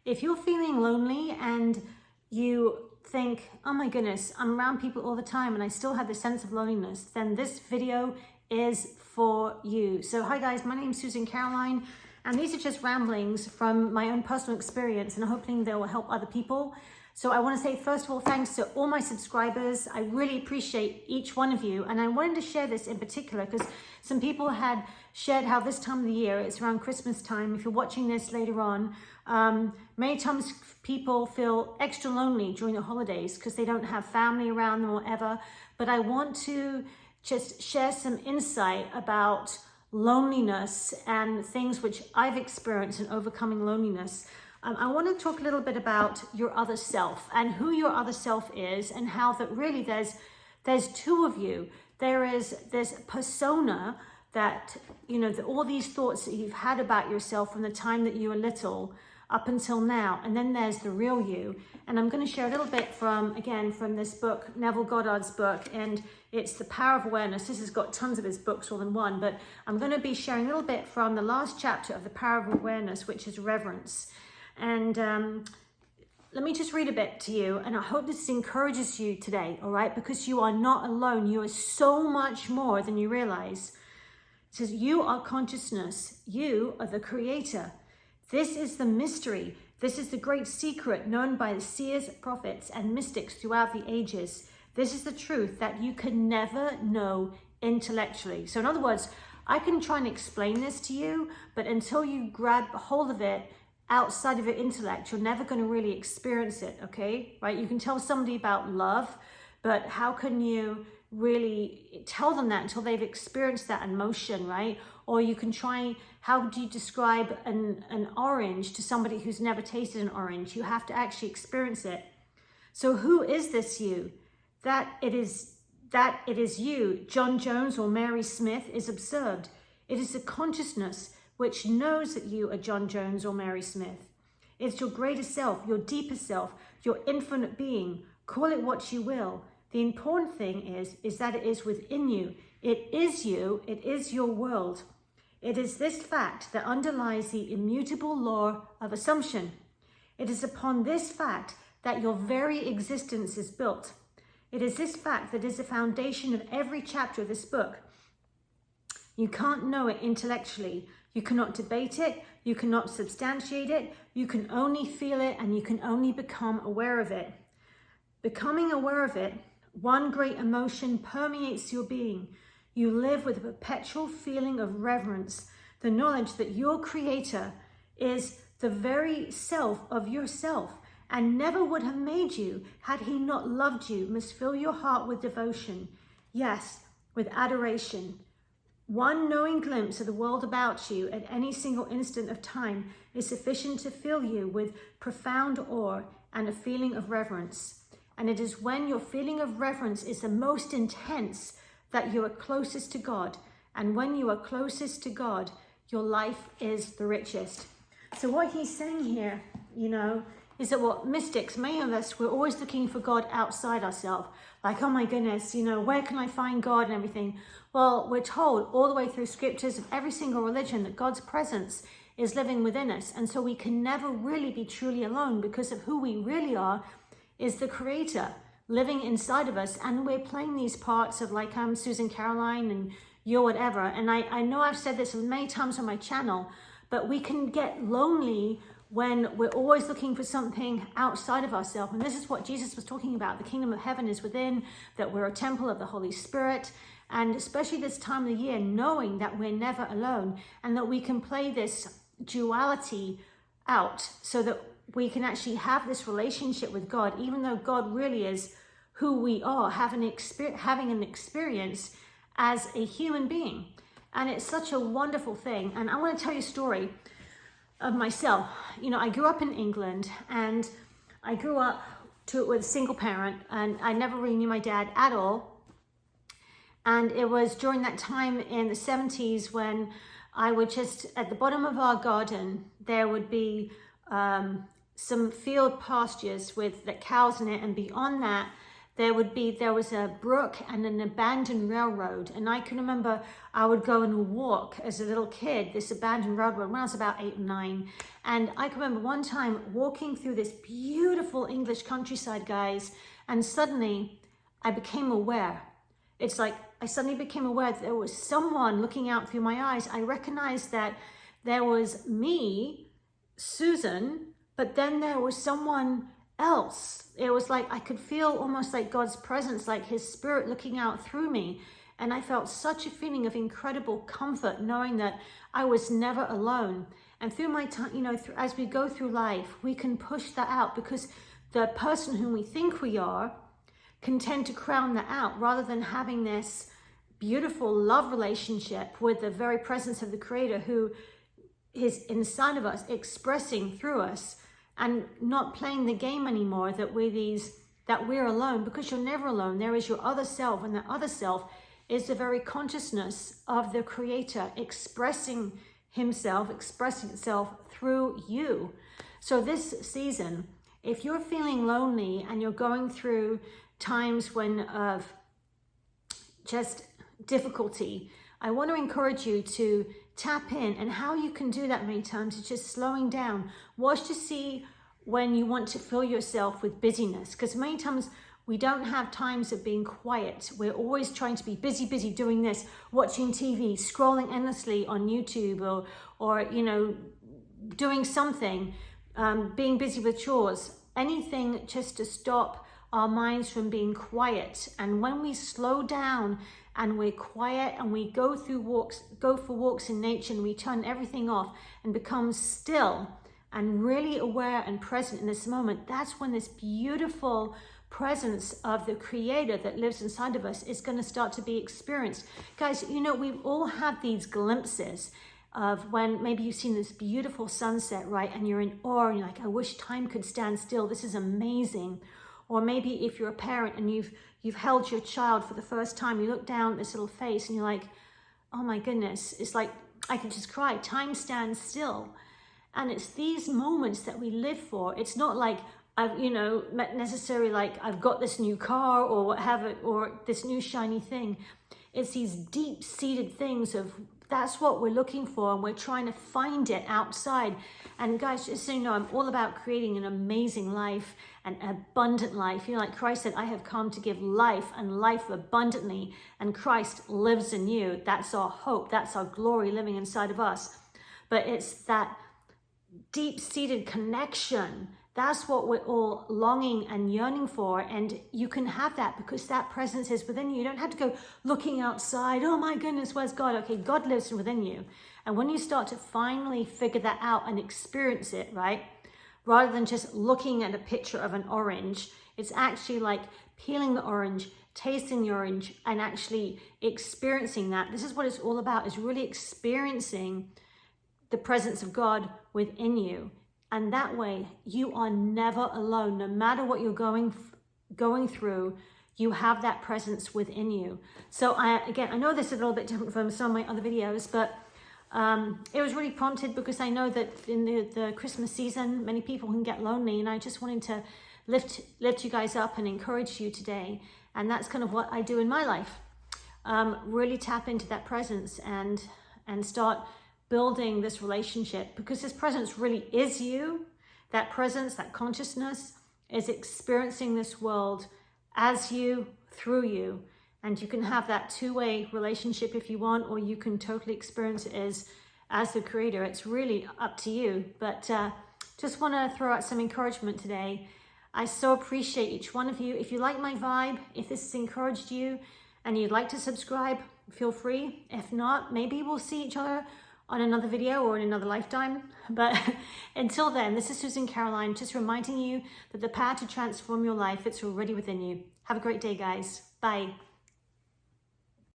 If you're feeling lonely and you think, oh my goodness, I'm around people all the time and I still have this sense of loneliness, then this video is for you. So hi guys, my name is Susan Caroline, and these are just ramblings from my own personal experience, and hoping they will help other people. So I want to say, first of all, thanks to all my subscribers. I really appreciate each one of you. And I wanted to share this in particular because some people had shared how this time of the year, it's around Christmas time. If you're watching this later on, many times people feel extra lonely during the holidays because they don't have family around them or whatever. But I want to just share some insight about loneliness and things which I've experienced in overcoming loneliness. I want to talk a little bit about your other self and who your other self is, and how that really there's two of you. There is this persona that, you know, all these thoughts that you've had about yourself from the time that you were little up until now, and then there's the real you. And I'm going to share a little bit from this book, Neville Goddard's book, and it's The Power of Awareness. This has got tons of his books, all in one, but I'm going to be sharing a little bit from the last chapter of The Power of Awareness, which is reverence. And let me just read a bit to you, and I hope this encourages you today, all right? Because you are not alone. You are so much more than you realize. It says, you are consciousness. You are the creator. This is the mystery. This is the great secret known by the seers, prophets, and mystics throughout the ages. This is the truth that you can never know intellectually. So in other words, I can try and explain this to you, but until you grab hold of it outside of your intellect, you're never going to really experience it, okay? Right? You can tell somebody about love, but how can you really tell them that until they've experienced that emotion, right? Or you can try, how do you describe an orange to somebody who's never tasted an orange? You have to actually experience it. So who is this you? That it is you, John Jones or Mary Smith, is absurd. It is the consciousness which knows that you are John Jones or Mary Smith. It's your greater self, your deeper self, your infinite being. Call it what you will. The important thing is that it is within you. It is you. It is your world. It is this fact that underlies the immutable law of assumption. It is upon this fact that your very existence is built. It is this fact that is the foundation of every chapter of this book. You can't know it intellectually. You cannot debate it. You cannot substantiate it. You can only feel it, and you can only become aware of it. Becoming aware of it, one great emotion permeates your being. You live with a perpetual feeling of reverence, the knowledge that your creator is the very self of yourself, and never would have made you had he not loved you, must fill your heart with devotion. Yes, with adoration. One knowing glimpse of the world about you at any single instant of time is sufficient to fill you with profound awe and a feeling of reverence. And it is when your feeling of reverence is the most intense that you are closest to God. And when you are closest to God, your life is the richest. So what he's saying here, you know, is that what mystics, many of us, we're always looking for God outside ourselves. Like, oh my goodness, you know, where can I find God and everything? Well, we're told all the way through scriptures of every single religion that God's presence is living within us. And so we can never really be truly alone, because of who we really are is the creator living inside of us. And we're playing these parts of, like, I'm Susan Caroline and you're whatever. And I know I've said this many times on my channel, but we can get lonely when we're always looking for something outside of ourselves. And this is what Jesus was talking about. The kingdom of heaven is within, that we're a temple of the Holy Spirit. And especially this time of the year, knowing that we're never alone, and that we can play this duality out so that we can actually have this relationship with God, even though God really is who we are, having an experience as a human being. And it's such a wonderful thing. And I want to tell you a story of myself. You know, I grew up in England, and I grew up with a single parent, and I never really knew my dad at all. And it was during that time in the 70s when I would just, at the bottom of our garden, there would be some field pastures with the cows in it. And beyond that, there was a brook and an abandoned railroad. And I can remember I would go and walk as a little kid, this abandoned railroad, when I was about 8 or 9. And I can remember one time walking through this beautiful English countryside, guys, and suddenly I became aware. It's like I suddenly became aware that there was someone looking out through my eyes. I recognized that there was me, Susan, but then there was someone else. It was like I could feel almost like God's presence, like his spirit looking out through me. And I felt such a feeling of incredible comfort knowing that I was never alone. And through my time, you know, as we go through life, we can push that out, because the person whom we think we are can tend to crown that out, rather than having this beautiful love relationship with the very presence of the Creator who is inside of us, expressing through us, and not playing the game anymore that we're alone, because you're never alone. There is your other self, and that other self is the very consciousness of the Creator expressing himself, expressing itself through you. So this season, if you're feeling lonely and you're going through times of just difficulty, I want to encourage you to tap in, and how you can do that many times is just slowing down. Watch to see when you want to fill yourself with busyness, because many times we don't have times of being quiet. We're always trying to be busy doing this, watching TV, scrolling endlessly on YouTube, or you know, doing something, being busy with chores, anything just to stop our minds from being quiet. And when we slow down and we're quiet and we go for walks in nature, and we turn everything off and become still and really aware and present in this moment, that's when this beautiful presence of the Creator that lives inside of us is going to start to be experienced. Guys, you know, we've all had these glimpses of when maybe you've seen this beautiful sunset, right? And you're in awe and you're like, I wish time could stand still. This is amazing. Or maybe if you're a parent and you've held your child for the first time, you look down at this little face and you're like, oh my goodness, it's like, I could just cry. Time stands still. And it's these moments that we live for. It's not like, I've, you know, necessarily like I've got this new car or what have it, or this new shiny thing. It's these deep-seated things of, that's what we're looking for, and we're trying to find it outside. And guys, just so you know, I'm all about creating an amazing life, an abundant life. You know, like Christ said, I have come to give life and life abundantly, and Christ lives in you. That's our hope. That's our glory living inside of us. But it's that deep-seated connection. That's what we're all longing and yearning for. And you can have that because that presence is within you. You don't have to go looking outside. Oh my goodness, where's God? Okay, God lives within you. And when you start to finally figure that out and experience it, right? Rather than just looking at a picture of an orange, it's actually like peeling the orange, tasting the orange, and actually experiencing that. This is what it's all about, is really experiencing the presence of God within you. And that way, you are never alone. No matter what you're going through, you have that presence within you. So I know this is a little bit different from some of my other videos, but it was really prompted because I know that in the Christmas season, many people can get lonely, and I just wanted to lift you guys up and encourage you today. And that's kind of what I do in my life. Really tap into that presence and start building this relationship, because this presence really is you. That presence, that consciousness is experiencing this world as you, through you. And you can have that two-way relationship if you want, or you can totally experience it as the Creator. It's really up to you. But just want to throw out some encouragement today. I so appreciate each one of you. If you like my vibe, if this has encouraged you and you'd like to subscribe, feel free. If not, maybe we'll see each other on another video or in another lifetime. But until then, this is Susan Caroline, just reminding you that the power to transform your life, it's already within you. Have a great day, guys. Bye.